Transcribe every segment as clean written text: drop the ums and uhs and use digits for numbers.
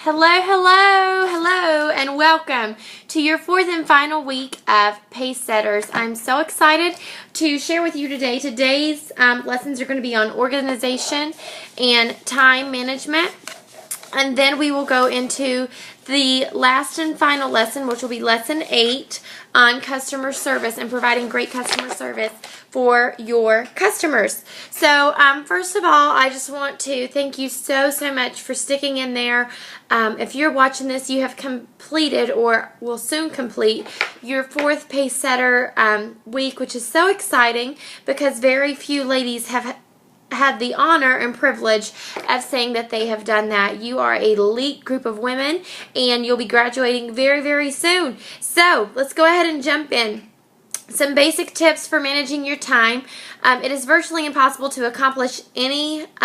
Hello, and welcome to your fourth and final week of Pacesetters. I'm so excited to share with you today. Today's lessons are going to be on organization and time management. And then we will go into the last and final lesson, which will be lesson 8 on customer service and providing great customer service for your customers. So first of all, I just want to thank you so much for sticking in there. If you're watching this, you have completed or will soon complete your fourth Pacesetter week, which is so exciting because very few ladies have had the honor and privilege of saying that they have done that. You are an elite group of women, and you'll be graduating very soon. So let's go ahead and jump in. Some basic tips for managing your time. It is virtually impossible to accomplish anything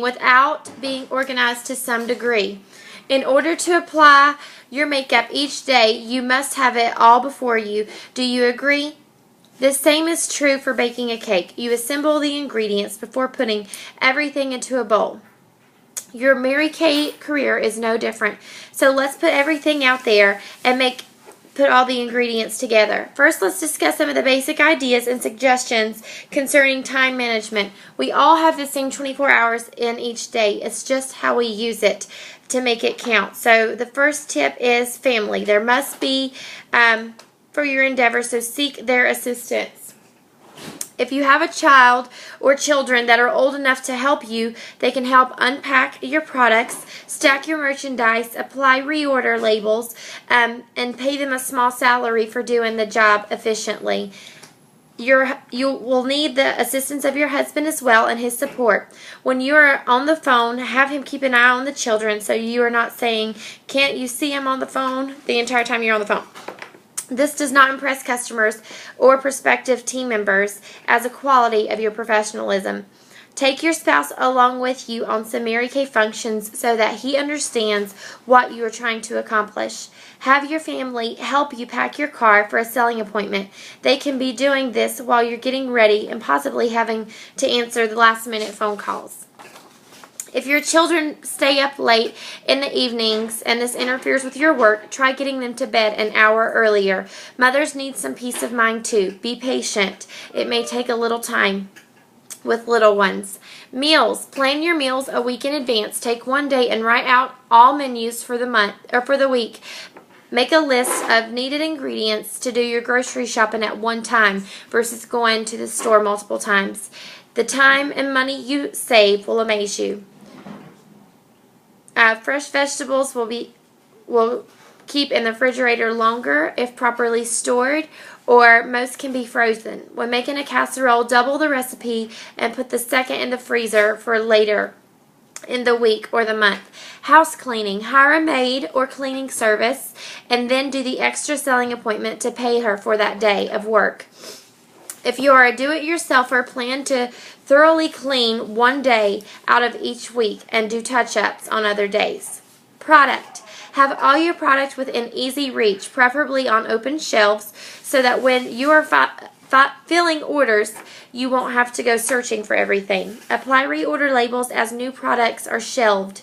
without being organized to some degree. In order to apply your makeup each day, you must have it all before you. Do you agree? The same is true for baking a cake. You assemble the ingredients before putting everything into a bowl. Your Mary Kay career is no different. So let's put everything out there and put all the ingredients together. First, let's discuss some of the basic ideas and suggestions concerning time management. We all have the same 24 hours in each day. It's just how we use it to make it count. So the first tip is family. There must be for your endeavor, so seek their assistance. If you have a child or children that are old enough to help you, they can help unpack your products, stack your merchandise, apply reorder labels, and pay them a small salary for doing the job efficiently. You will need the assistance of your husband as well and his support. When you are on the phone, have him keep an eye on the children so you are not saying, "Can't you see him on the phone?" the entire time you're on the phone. This does not impress customers or prospective team members as a quality of your professionalism. Take your spouse along with you on some Mary Kay functions so that he understands what you are trying to accomplish. Have your family help you pack your car for a selling appointment. They can be doing this while you're getting ready and possibly having to answer the last-minute phone calls. If your children stay up late in the evenings and this interferes with your work, try getting them to bed an hour earlier. Mothers need some peace of mind too. Be patient. It may take a little time with little ones. Meals. Plan your meals a week in advance. Take one day and write out all menus for the month or for the week. Make a list of needed ingredients to do your grocery shopping at one time versus going to the store multiple times. The time and money you save will amaze you. Fresh vegetables will keep in the refrigerator longer if properly stored, or most can be frozen. When making a casserole, double the recipe and put the second in the freezer for later in the week or the month. House cleaning. Hire a maid or cleaning service and then do the extra selling appointment to pay her for that day of work. If you are a do-it-yourselfer, plan to thoroughly clean one day out of each week and do touch-ups on other days. Product. Have all your product within easy reach, preferably on open shelves, so that when you are filling orders, you won't have to go searching for everything. Apply reorder labels as new products are shelved,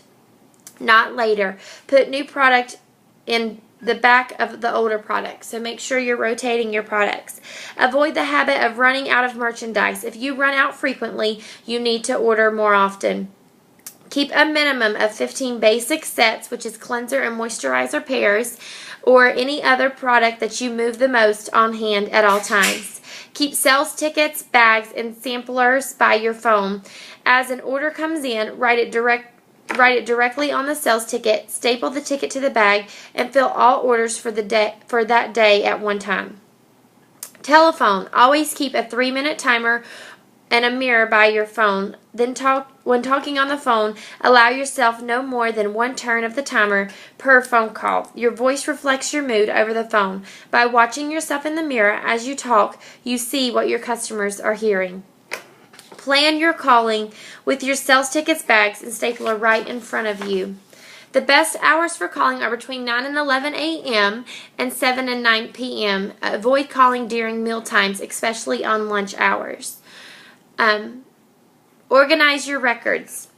not later. Put new product in the back of the older products. So make sure you're rotating your products. Avoid the habit of running out of merchandise. If you run out frequently, you need to order more often. Keep a minimum of 15 basic sets, which is cleanser and moisturizer pairs, or any other product that you move the most on hand at all times. Keep sales tickets, bags, and samplers by your phone. As an order comes in, write it directly on the sales ticket, staple the ticket to the bag, and fill all orders for that day at one time. Telephone. Always keep a 3-minute timer and a mirror by your phone. Then when talking on the phone, allow yourself no more than one turn of the timer per phone call. Your voice reflects your mood over the phone. By watching yourself in the mirror as you talk, you see what your customers are hearing. Plan your calling with your sales tickets, bags, and stapler right in front of you. The best hours for calling are between 9 and 11 a.m. and 7 and 9 p.m. Avoid calling during meal times, especially on lunch hours. Organize your records.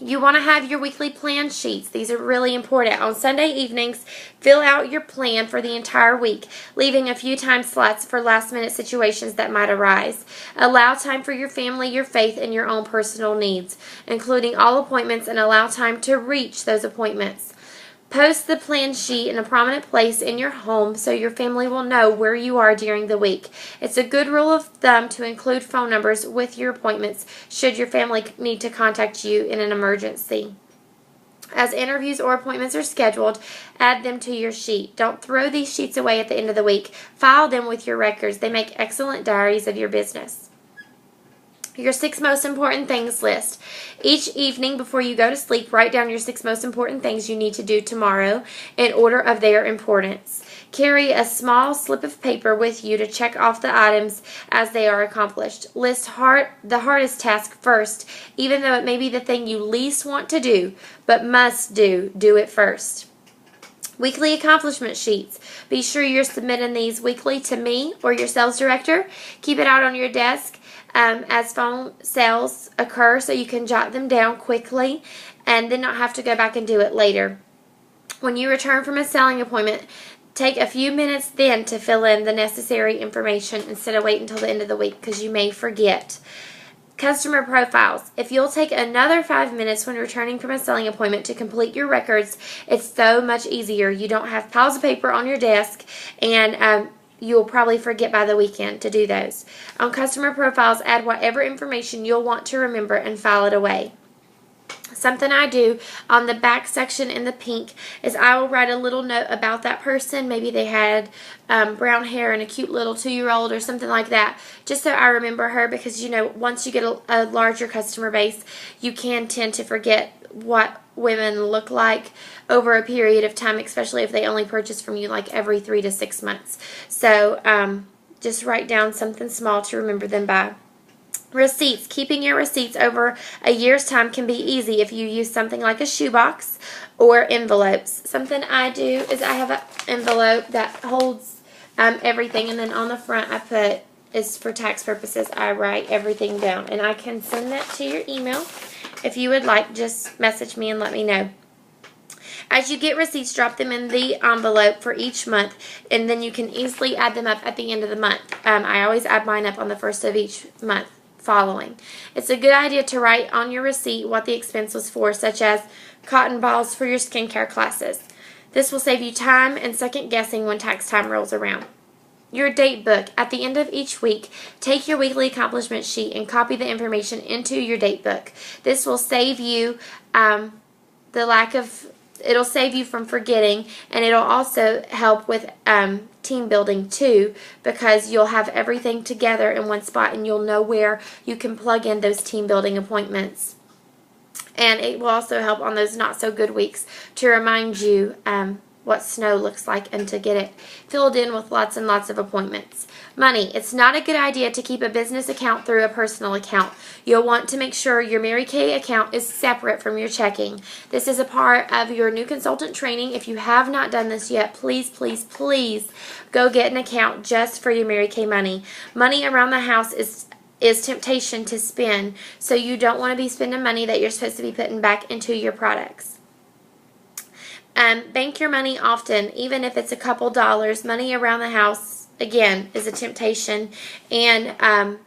You want to have your weekly plan sheets. These are really important. On Sunday evenings, fill out your plan for the entire week, leaving a few time slots for last-minute situations that might arise. Allow time for your family, your faith, and your own personal needs, including all appointments, and allow time to reach those appointments. Post the plan sheet in a prominent place in your home so your family will know where you are during the week. It's a good rule of thumb to include phone numbers with your appointments should your family need to contact you in an emergency. As interviews or appointments are scheduled, add them to your sheet. Don't throw these sheets away at the end of the week. File them with your records. They make excellent diaries of your business. Your 6 most important things list. Each evening before you go to sleep, write down your 6 most important things you need to do tomorrow in order of their importance. Carry a small slip of paper with you to check off the items as they are accomplished. List the hardest task first, even though it may be the thing you least want to do, but must do. Do it first. Weekly accomplishment sheets. Be sure you're submitting these weekly to me or your sales director. Keep it out on your desk as phone sales occur so you can jot them down quickly and then not have to go back and do it later. When you return from a selling appointment, take a few minutes then to fill in the necessary information instead of waiting until the end of the week because you may forget. Customer profiles. If you'll take another 5 minutes when returning from a selling appointment to complete your records, it's so much easier. You don't have piles of paper on your desk, and you'll probably forget by the weekend to do those. On customer profiles, add whatever information you'll want to remember and file it away. Something I do on the back section in the pink is I will write a little note about that person. Maybe they had brown hair and a cute little 2-year-old or something like that, just so I remember her, because, you know, once you get a larger customer base, you can tend to forget what women look like over a period of time, especially if they only purchase from you like every 3 to 6 months. So just write down something small to remember them by. Receipts. Keeping your receipts over a year's time can be easy if you use something like a shoebox or envelopes. Something I do is I have an envelope that holds everything, and then on the front I put, is for tax purposes, I write everything down. And I can send that to your email. If you would like, just message me and let me know. As you get receipts, drop them in the envelope for each month, and then you can easily add them up at the end of the month. I always add mine up on the first of each month following. It's a good idea to write on your receipt what the expense was for, such as cotton balls for your skincare classes. This will save you time and second guessing when tax time rolls around. Your date book. At the end of each week, take your weekly accomplishment sheet and copy the information into your date book. This will save you it'll save you from forgetting, and it'll also help with team building too, because you'll have everything together in one spot and you'll know where you can plug in those team building appointments. And it will also help on those not so good weeks to remind you what snow looks like and to get it filled in with lots and lots of appointments. Money. It's not a good idea to keep a business account through a personal account. You'll want to make sure your Mary Kay account is separate from your checking. This is a part of your new consultant training. If you have not done this yet, please, please, please go get an account just for your Mary Kay money. Money around the house is temptation to spend, so you don't want to be spending money that you're supposed to be putting back into your products. Bank your money often, even if it's a couple dollars. Money around the house, again, is a temptation, and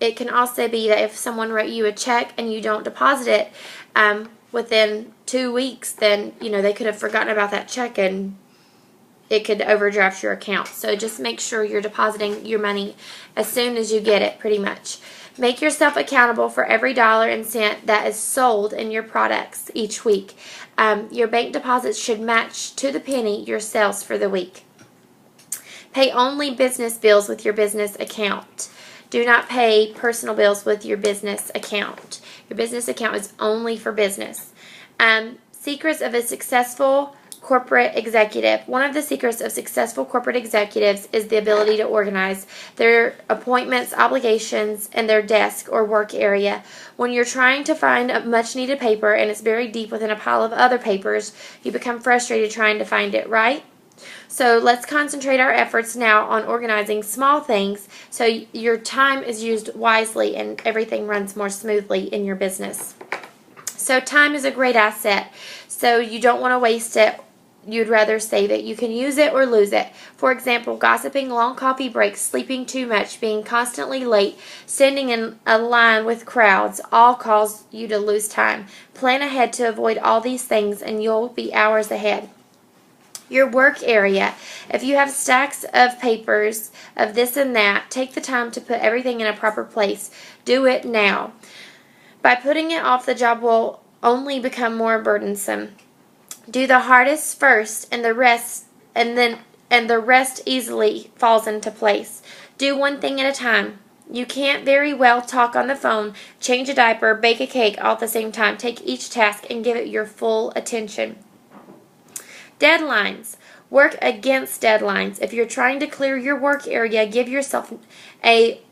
it can also be that if someone wrote you a check and you don't deposit it within 2 weeks, then they could have forgotten about that check and it could overdraft your account. So just make sure you're depositing your money as soon as you get it, pretty much. Make yourself accountable for every dollar and cent that is sold in your products each week. Your bank deposits should match to the penny your sales for the week. Pay only business bills with your business account. Do not pay personal bills with your business account. Your business account is only for business. Secrets of a successful corporate executive. One of the secrets of successful corporate executives is the ability to organize their appointments, obligations, and their desk or work area. When you're trying to find a much needed paper and it's buried deep within a pile of other papers, you become frustrated trying to find it, right? So let's concentrate our efforts now on organizing small things so your time is used wisely and everything runs more smoothly in your business. So time is a great asset. So you don't want to waste it. You'd rather save it. You can use it or lose it. For example, gossiping, long coffee breaks, sleeping too much, being constantly late, standing in a line with crowds, all cause you to lose time. Plan ahead to avoid all these things and you'll be hours ahead. Your work area. If you have stacks of papers of this and that, take the time to put everything in a proper place. Do it now. By putting it off, the job will only become more burdensome. Do the hardest first and the rest easily falls into place. Do one thing at a time. You can't very well talk on the phone, change a diaper, bake a cake all at the same time. Take each task and give it your full attention. Deadlines. Work against deadlines. If you're trying to clear your work area, give yourself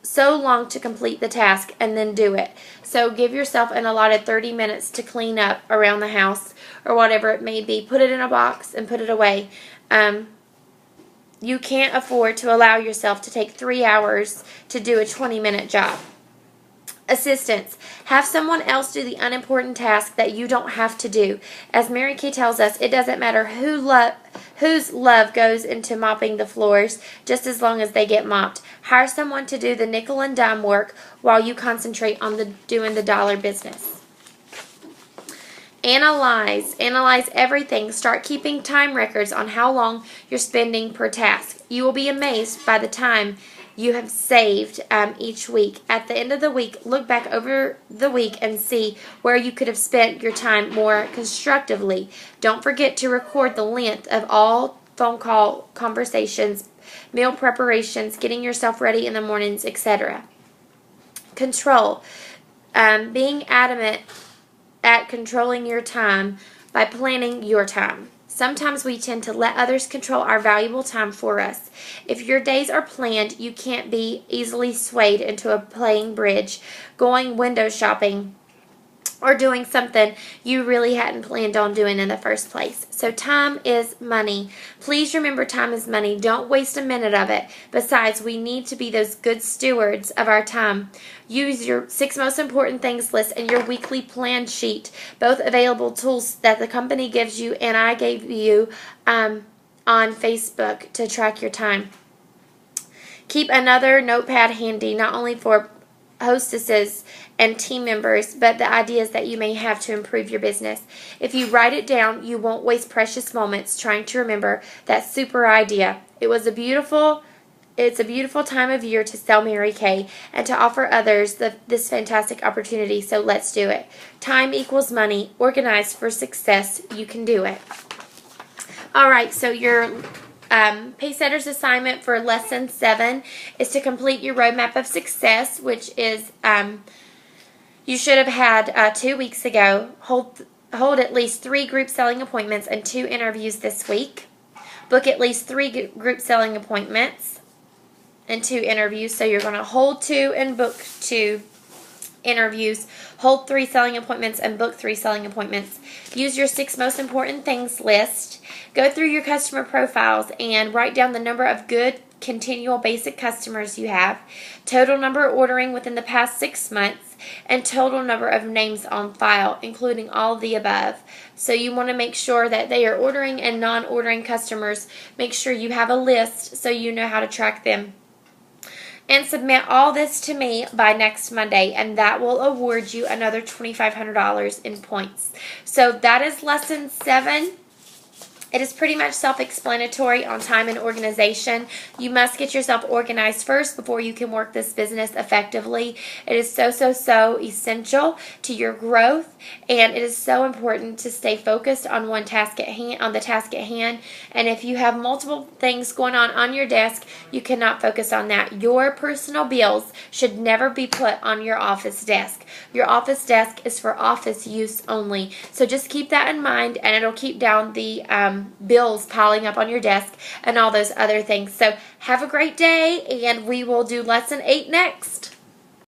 so long to complete the task and then do it. So give yourself an allotted 30 minutes to clean up around the house or whatever it may be. Put it in a box and put it away. You can't afford to allow yourself to take 3 hours to do a 20-minute job. Assistance. Have someone else do the unimportant task that you don't have to do. As Mary Kay tells us, it doesn't matter whose love goes into mopping the floors, just as long as they get mopped. Hire someone to do the nickel and dime work while you concentrate on doing the dollar business. Analyze. Analyze everything. Start keeping time records on how long you're spending per task. You will be amazed by the time you have saved each week. At the end of the week, look back over the week and see where you could have spent your time more constructively. Don't forget to record the length of all phone call conversations, meal preparations, getting yourself ready in the mornings, etc. Control. Being adamant at controlling your time by planning your time. Sometimes we tend to let others control our valuable time for us. If your days are planned, you can't be easily swayed into playing bridge, going window shopping, or doing something you really hadn't planned on doing in the first place. So time is money. Please remember, time is money. Don't waste a minute of it. Besides, we need to be those good stewards of our time. Use your 6 most important things list and your weekly plan sheet, both available tools that the company gives you and I gave you on Facebook to track your time. Keep another notepad handy, not only for hostesses and team members, but the ideas that you may have to improve your business. If you write it down, you won't waste precious moments trying to remember that super idea. It's a beautiful time of year to sell Mary Kay and to offer others this fantastic opportunity, so let's do it. Time equals money. Organized for success. You can do it. All right, so your Pacesetters assignment for Lesson 7 is to complete your Roadmap of Success, which is you should have had 2 weeks ago. Hold at least 3 group selling appointments and 2 interviews this week. Book at least 3 group selling appointments and 2 interviews. So you're going to hold 2 and book 2 interviews, hold 3 selling appointments, and book 3 selling appointments. Use your 6 most important things list. Go through your customer profiles and write down the number of good, continual, basic customers you have, total number ordering within the past 6 months, and total number of names on file, including all of the above. So you want to make sure that they are ordering and non-ordering customers. Make sure you have a list so you know how to track them. And submit all this to me by next Monday, and that will award you another $2,500 in points. So that is Lesson 7. It is pretty much self-explanatory on time and organization. You must get yourself organized first before you can work this business effectively. It is so essential to your growth, and it is so important to stay focused on the task at hand. And if you have multiple things going on your desk, you cannot focus on that. Your personal bills should never be put on your office desk. Your office desk is for office use only. So just keep that in mind, and it'll keep down the bills piling up on your desk and all those other things. So have a great day, and we will do Lesson 8 next.